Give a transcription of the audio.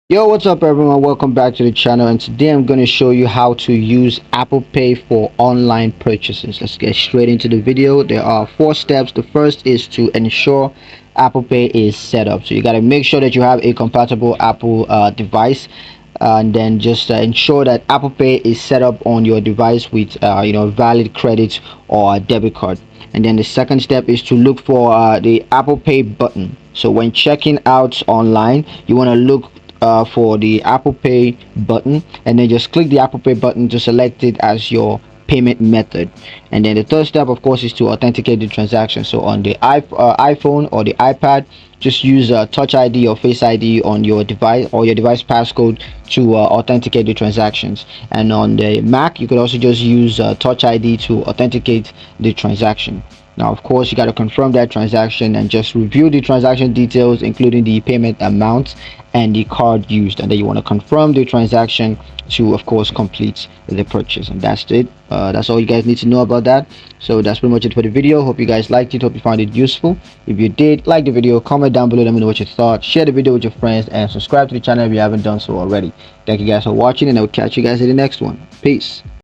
Yo, what's up everyone? Welcome back to the channel, and today I'm going to show you how to use Apple Pay for online purchases. Let's get straight into the video. There are 4 steps. The first is to ensure Apple Pay is set up. So you got to make sure that you have a compatible Apple device, and then just ensure that Apple Pay is set up on your device with valid credit or debit card. And then the second step is to look for the Apple Pay button. So when checking out online, you want to look for the Apple Pay button, and then just click the Apple Pay button to select it as your payment method. And then the third step, of course, is to authenticate the transaction. So on the iPhone or the iPad, just use Touch ID or Face ID on your device, or your device passcode, to authenticate the transactions. And on the Mac, you could also just use Touch ID to authenticate the transaction. Now, of course, you got to confirm that transaction and just review the transaction details, including the payment amount and the card used. And then you want to confirm the transaction to, of course, complete the purchase. And that's it. That's all you guys need to know about that. So that's pretty much it for the video. Hope you guys liked it. Hope you found it useful. If you did, like the video, comment down below, let me know what you thought. Share the video with your friends and subscribe to the channel if you haven't done so already. Thank you guys for watching, and I will catch you guys in the next one. Peace.